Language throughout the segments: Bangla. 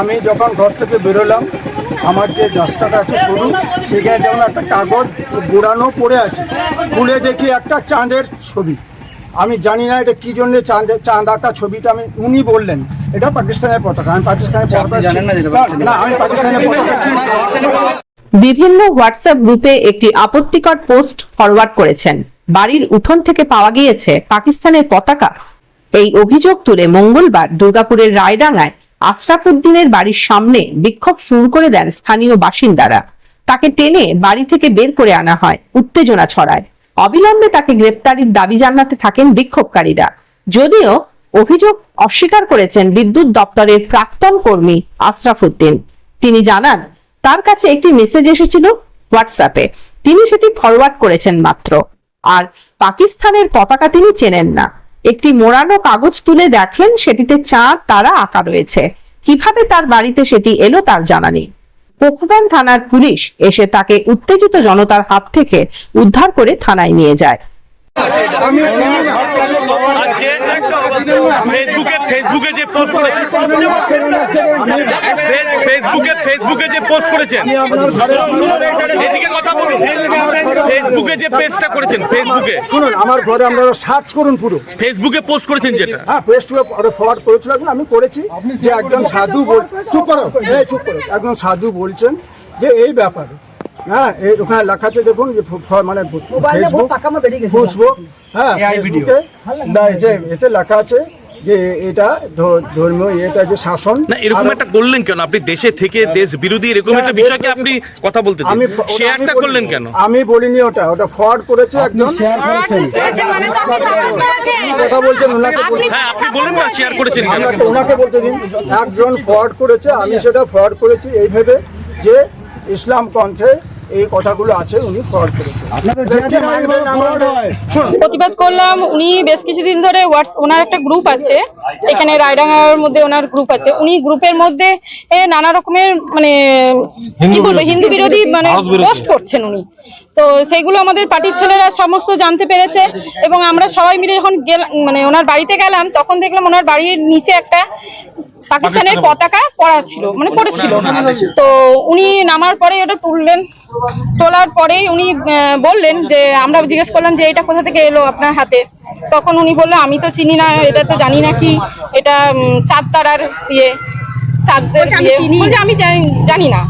আমি যখন ঘর থেকে বেরোলাম, আমার যে রাস্তাটা আছে সরু, সেখানে যেমন একটা কাগজ গোড়ানো পড়ে আছে, খুলে দেখি একটা চাঁদের ছবি। আমি জানি না এটা কি জন্য চাঁদ আঁকা ছবিটা, উনি বললেন এটা পাকিস্তানের পতাকা। আমি পাকিস্তানের পতাকা না, আমি পাকিস্তানের পতাকা চিনি না। বিভিন্ন হোয়াটসঅ্যাপ গ্রুপে একটি আপত্তিকর পোস্ট ফরওয়ার্ড করেছেন। বাড়ির উঠোন থেকে পাওয়া গিয়েছে পাকিস্তানের পতাকা। এই অভিযোগ তুলে মঙ্গলবার দুর্গাপুরের রায়ডাঙ্গায় আশরাফ উদ্দিনের বাড়ির সামনে বিক্ষোভ শুরু করে দেন স্থানীয় বাসিন্দারা। তাকে টেনে বাড়ি থেকে বের করে আনা হয়, উত্তেজনা ছড়ায়। অবিলম্বে তাকে গ্রেপ্তারির দাবি জানাতে থাকেন বিক্ষোভকারীরা। যদিও অভিযোগ অস্বীকার করেছেন বিদ্যুৎ দপ্তরের প্রাক্তন কর্মী আশরাফ উদ্দিন। তিনি জানান, তার কাছে একটি মেসেজ এসেছিল হোয়াটসঅ্যাপে, তিনি সেটি ফরওয়ার্ড করেছেন মাত্র। আর পাকিস্তানের পতাকা তিনি চেনেন না। একটি মোড়ানো কাগজ তুলে দেখেন, সেটিতে চাঁদ তারা আঁকা রয়েছে। কিভাবে তার বাড়িতে সেটি এলো তার জানা নেই। কোকবান থানার পুলিশ এসে তাকে উত্তেজিত জনতার হাত থেকে উদ্ধার করে থানায় নিয়ে যায়। ফেসবুকে যে পোস্ট করেছেন, এদিকে কথা বলুন। ফেসবুকে যে পেজটা করেছেন, ফেসবুকে শুনুন, আমার ঘরে আপনারা সার্চ করুন, পুরো ফেসবুকে পোস্ট করেছেন যেটা, হ্যাঁ ফেসবুকে ফরওয়ার্ড করেছিল, আমি করেছি যে একজন সাধু চুপ করো, একজন সাধু বলছেন যে এই ব্যাপারে, হ্যাঁ ওখানে লেখা আছে, দেখুন যে মানে ফেসবুক, হ্যাঁ ফেসবুকে এতে লেখা আছে যে এটা ধর্মীয় এটা যে শাসন। না, এরকম একটা করলেন কেন আপনি? দেশে থেকে দেশ বিরোধী এরকম একটা বিষয়কে আপনি কথা বলতে দিন, শেয়ারটা করলেন কেন? আমি বলিনি, ওটা ফরওয়ার্ড করেছে একজন, শেয়ার করেছেন, কথা বলছেন ওনাকে। হ্যাঁ, আপনি বলুন না শেয়ার করেছেন কেন, ওনাকে বলতে দিন। একজন ফরওয়ার্ড করেছে, আমি সেটা ফরওয়ার্ড করেছি এই ভেবে যে ইসলাম পন্থে এই কথাগুলো আছে, উনি ফরওয়ার্ড করেছেন। প্রতিবাদ করলাম। উনি বেশ কিছুদিন ধরে ওনার একটা গ্রুপ আছে এখানে রায়ডাঙ্গার মধ্যে, ওনার গ্রুপ আছে। উনি গ্রুপের মধ্যে নানা রকমের মানে কি বলবো হিন্দু বিরোধী মানে পোস্ট করছেন উনি। তো সেইগুলো আমাদের পার্টির ছেলেরা সমস্ত জানতে পেরেছে এবং আমরা সবাই মিলে যখন মানে ওনার বাড়িতে গেলাম, তখন দেখলাম ওনার বাড়ির নিচে একটা পাকিস্তানের পতাকা পড়া ছিল, মানে পড়েছিল। তো উনি নামার পরে ওটা তুললেন, তোলার পরেই উনি বললেন যে, আমরা জিজ্ঞেস করলাম যে এটা কোথা থেকে এলো আপনার হাতে। তখন উনি বললো, আমি তো চিনি না, এটা তো জানি না কি, এটা চাঁদ তারার ইয়ে, আমি জানি না।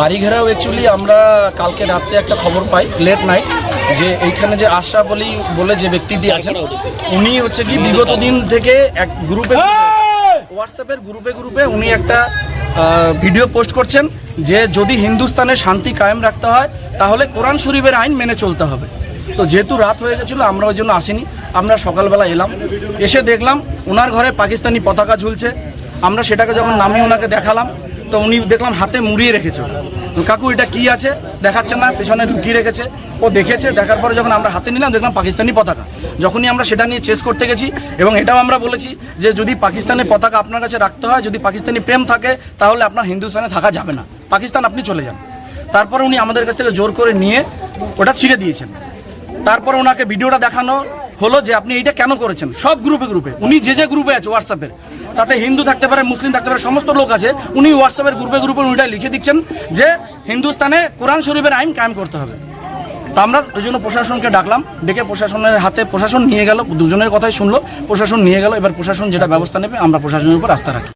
বাড়ি ঘেরাও অ্যাকচুয়ালি আমরা কালকে রাত্রে একটা খবর পাই লেট নাইট, যে এইখানে যে আশরাফ আলী বলে যে ব্যক্তিটি আছেন, উনি হচ্ছে কি বিগত দিন থেকে এক গ্রুপে, হোয়াটসঅ্যাপের গ্রুপে উনি একটা ভিডিও পোস্ট করছেন যে যদি হিন্দুস্তানে শান্তি কায়েম রাখতে হয় তাহলে কোরআন শরীফের আইন মেনে চলতে হবে। তো যেহেতু রাত হয়ে গেছিলো, আমরা ওই জন্য আসিনি। আমরা সকালবেলা এলাম, এসে দেখলাম ওনার ঘরে পাকিস্তানি পতাকা ঝুলছে। আমরা সেটাকে যখন নামিয়ে ওনাকে দেখালাম, তো উনি দেখলাম হাতে মুড়িয়ে রেখেছে। কাকু এটা কি আছে, দেখাচ্ছে না, পেছনে লুকিয়ে রেখেছে। ও দেখেছে, দেখার পরে যখন আমরা হাতে নিলাম, দেখলাম পাকিস্তানি পতাকা। যখনই আমরা সেটা নিয়ে চেস করতে গেছি, এবং এটাও আমরা বলেছি যে যদি পাকিস্তানের পতাকা আপনার কাছে রাখতে হয়, যদি পাকিস্তানি প্রেম থাকে, তাহলে আপনার হিন্দুস্তানে থাকা যাবে না, পাকিস্তান আপনি চলে যান। তারপরে উনি আমাদের কাছ থেকে জোর করে নিয়ে ওটা ছিঁড়ে দিয়েছেন। তারপরে ওনাকে ভিডিওটা দেখানো হলো যে আপনি এইটা কেন করেছেন। সব গ্রুপে উনি যে গ্রুপে আছে হোয়াটসঅ্যাপের, তাতে হিন্দু থাকতে পারে, মুসলিম থাকতে পারে, সমস্ত লোক আছে। উনি হোয়াটসঅ্যাপের গ্রুপে উনিটা লিখে দিচ্ছেন যে হিন্দুস্তানে কোরআন শরীফের আইন কায়েম করতে হবে। তো আমরা ওই জন্য প্রশাসনকে ডাকলাম, ডেকে প্রশাসনের হাতে প্রশাসন নিয়ে গেল, দুজনের কথাই শুনলো, প্রশাসন নিয়ে গেল। এবার প্রশাসন যেটা ব্যবস্থা নেবে আমরা প্রশাসনের উপর আস্থা রাখি।